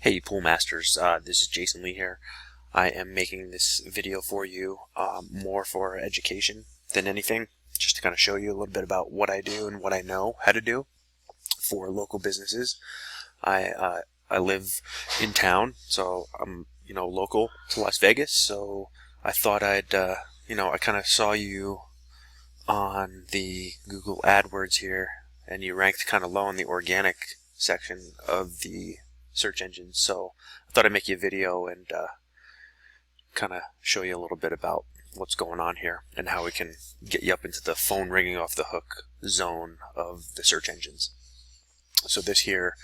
Hey Pool Masters, this is Jason Lee here. I am making this video for you more for education than anything, just to kind of show you a little bit about what I do and what I know how to do for local businesses. I live in town, so I'm local to Las Vegas. So I thought I kind of saw you on the Google AdWords here, and you ranked kind of low in the organic section of the search engine, so I thought I'd make you a video and kind of show you a little bit about what's going on here and how we can get you up into the phone ringing off the hook zone of the search engines. So this here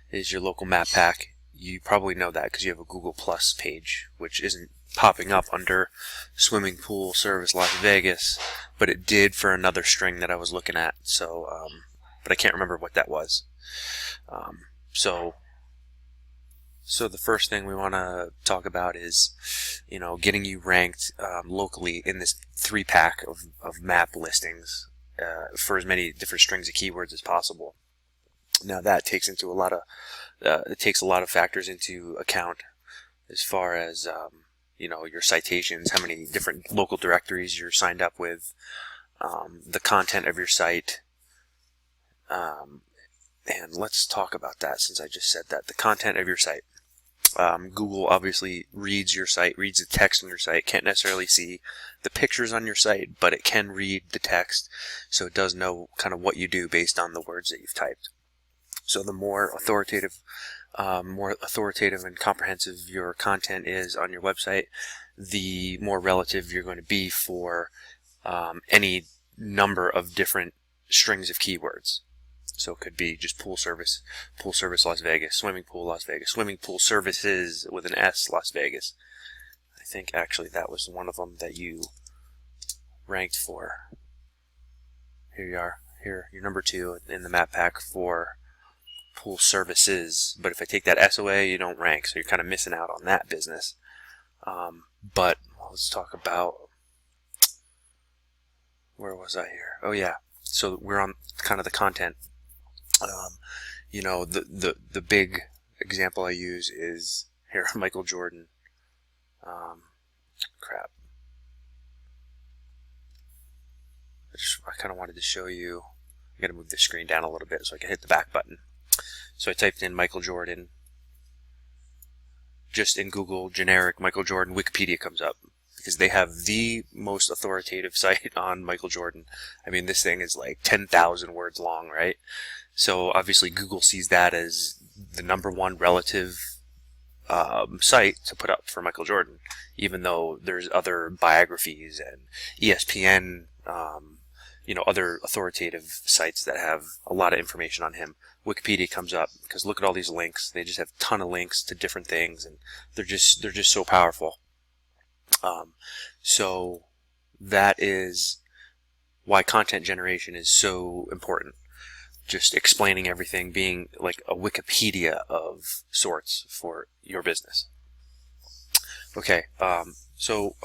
is your local map pack. You probably know that because you have a Google Plus page, which isn't popping up under Swimming Pool Service Las Vegas, but it did for another string that I was looking at. So, but I can't remember what that was. So the first thing we want to talk about is, getting you ranked locally in this 3-pack of map listings for as many different strings of keywords as possible. Now that takes into it takes a lot of factors into account as far as your citations, how many different local directories you're signed up with, the content of your site. And let's talk about that since I just said that. The content of your site. Google obviously reads your site, reads the text on your site. Can't necessarily see the pictures on your site, but it can read the text, so it does know kind of what you do based on the words that you've typed. So the more authoritative and comprehensive your content is on your website, the more relative you're going to be for any number of different strings of keywords. So it could be just pool service Las Vegas, swimming pool Las Vegas, swimming pool services with an S Las Vegas. I think actually that was one of them that you ranked for. Here you are. Here, you're number 2 in the map pack for pool services. But if I take that S away, you don't rank, so you're kind of missing out on that business. But let's talk about, where was I here? Oh yeah. So we're on kind of the content. The big example I use is here, Michael Jordan. Crap. I kind of wanted to show you. I got to move the screen down a little bit so I can hit the back button. So I typed in Michael Jordan. Just in Google, generic Michael Jordan, Wikipedia comes up, because they have the most authoritative site on Michael Jordan. I mean, this thing is like 10,000 words long, right? So obviously Google sees that as the number 1 relative site to put up for Michael Jordan, even though there's other biographies and ESPN, other authoritative sites that have a lot of information on him. Wikipedia comes up because look at all these links. They just have a ton of links to different things, and they're just so powerful. So that is why content generation is so important. Just explaining everything, being like a Wikipedia of sorts for your business. Okay, so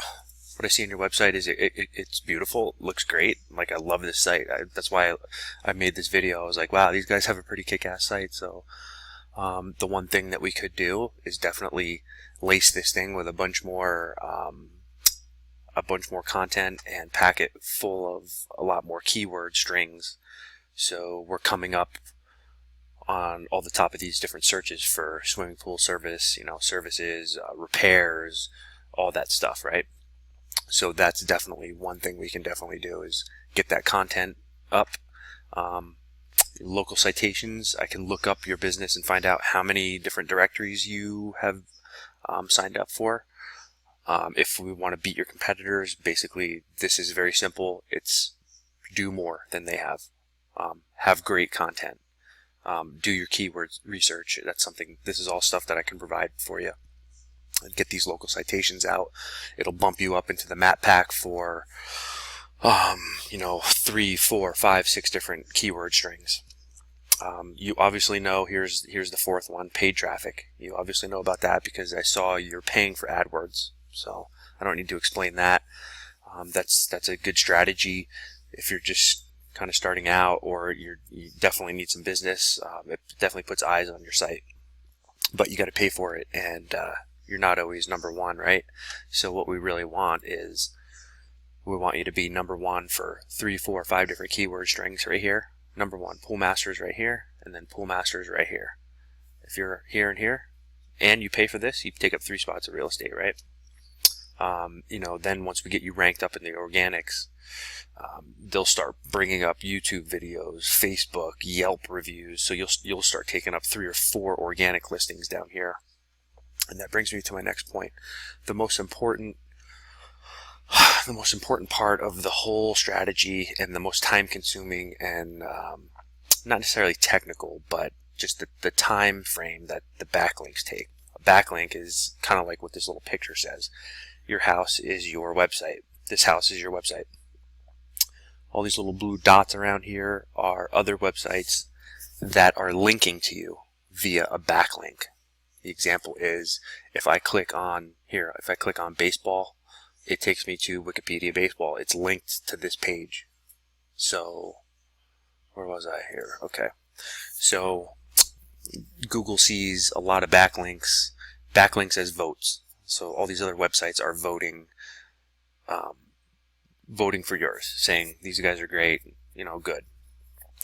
what I see on your website is it's beautiful, it looks great. Like, I love this site. That's why I made this video. I was like, wow, these guys have a pretty kick-ass site. So the one thing that we could do is definitely lace this thing with a bunch more content and pack it full of a lot more keyword strings. So we're coming up on all the top of these different searches for swimming pool service, services, repairs, all that stuff, right? So that's definitely one thing we can definitely do, is get that content up. Local citations, I can look up your business and find out how many different directories you have signed up for. If we want to beat your competitors, basically this is very simple. It's do more than they have. Have great content. Do your keywords research. This is all stuff that I can provide for you. And get these local citations out. It'll bump you up into the map pack for, 3, 4, 5, 6 different keyword strings. You obviously know, here's the 4th one, paid traffic. You obviously know about that because I saw you're paying for AdWords. So I don't need to explain that. That's a good strategy if you're just kind of starting out, or you definitely need some business. It definitely puts eyes on your site. but you got to pay for it, and you're not always number one, right? So what we really want is we want you to be number one for 3, 4, 5 different keyword strings right here. Number one, Pool Masters right here, and then Pool Masters right here. If you're here and here, and you pay for this, you take up 3 spots of real estate, right? Then once we get you ranked up in the organics, they'll start bringing up YouTube videos, Facebook, Yelp reviews. So you'll start taking up 3 or 4 organic listings down here. And that brings me to my next point. The most important part of the whole strategy, and the most time-consuming and not necessarily technical, but just the time frame that the backlinks take. A backlink is kind of like what this little picture says. Your house is your website. This house is your website. All these little blue dots around here are other websites that are linking to you via a backlink. The example is if I click on baseball, it takes me to Wikipedia Baseball. It's linked to this page. So, where was I here? Okay. So, Google sees a lot of backlinks as votes. So all these other websites are voting for yours, saying these guys are great, good.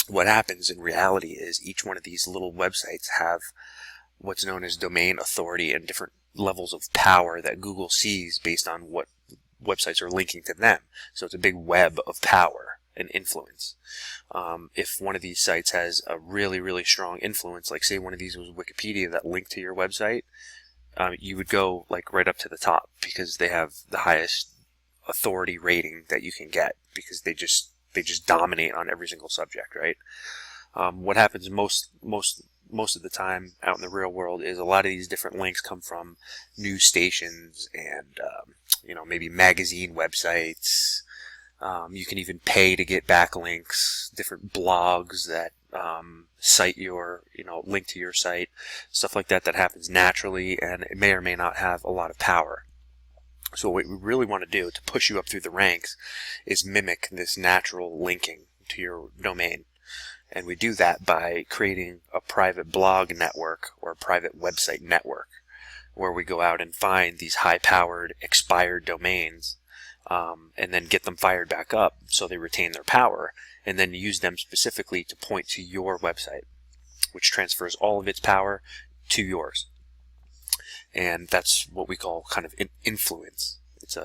What happens in reality is each one of these little websites have what's known as domain authority and different levels of power that Google sees based on what websites are linking to them. So it's a big web of power and influence. If one of these sites has a really, really strong influence, like say one of these was Wikipedia that linked to your website, you would go like right up to the top because they have the highest authority rating that you can get, because they just dominate on every single subject, right? What happens most of the time out in the real world is a lot of these different links come from news stations and maybe magazine websites. You can even pay to get backlinks, different blogs that cite your, link to your site, stuff like that happens naturally, and it may or may not have a lot of power. So what we really want to do to push you up through the ranks is mimic this natural linking to your domain. And we do that by creating a private blog network or a private website network where we go out and find these high-powered expired domains and then get them fired back up so they retain their power, and then use them specifically to point to your website, which transfers all of its power to yours. And that's what we call kind of influence. It's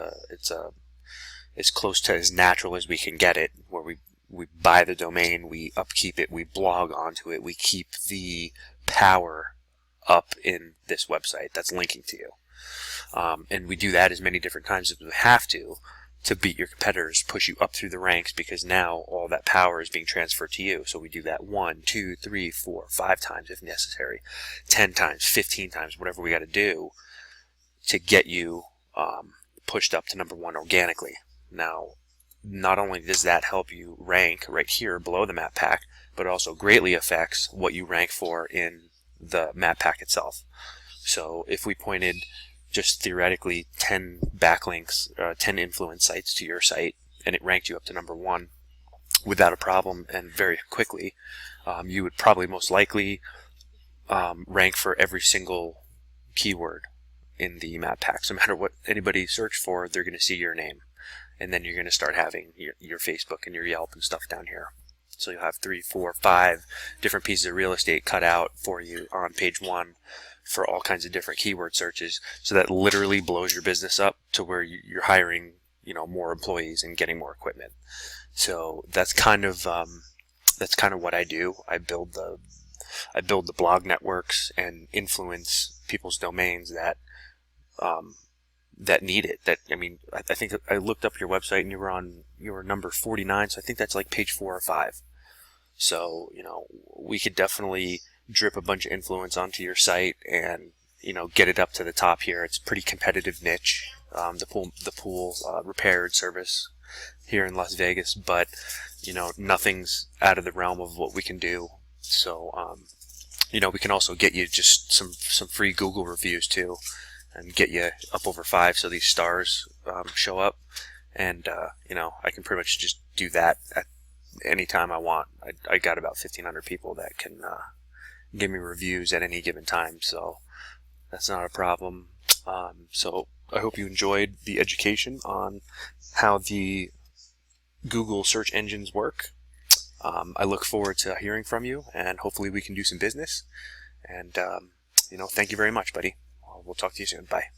as close to as natural as we can get it, where we buy the domain, we upkeep it, we blog onto it, we keep the power up in this website that's linking to you. And we do that as many different times as we have to beat your competitors, push you up through the ranks, because now all that power is being transferred to you. So we do that 1, 2, 3, 4, 5 times if necessary, 10 times, 15 times, whatever we got to do to get you pushed up to number 1 organically. Now, not only does that help you rank right here below the map pack, but it also greatly affects what you rank for in the map pack itself. So if we pointed just theoretically 10 backlinks, 10 influence sites to your site, and it ranked you up to number 1 without a problem and very quickly, you would probably most likely rank for every single keyword in the map pack. So no matter what anybody search for, they're going to see your name. And then you're going to start having your Facebook and your Yelp and stuff down here. So you'll have 3, 4, 5 different pieces of real estate cut out for you on page 1 for all kinds of different keyword searches. So that literally blows your business up to where you're hiring, more employees and getting more equipment. So that's kind of what I do. I build the blog networks and influence people's domains that need it. I think I looked up your website and you were number 49, so I think that's like page 4 or 5. So, we could definitely drip a bunch of influence onto your site and, get it up to the top here. It's a pretty competitive niche, the pool repair service here in Las Vegas, but, nothing's out of the realm of what we can do. So, we can also get you just some free Google reviews too, and get you up over 5 so these stars show up. And, I can pretty much just do that at any time I want. I got about 1,500 people that can give me reviews at any given time. So That's not a problem. So I hope you enjoyed the education on how the Google search engines work. I look forward to hearing from you, and hopefully we can do some business. And, thank you very much, buddy. We'll talk to you soon. Bye.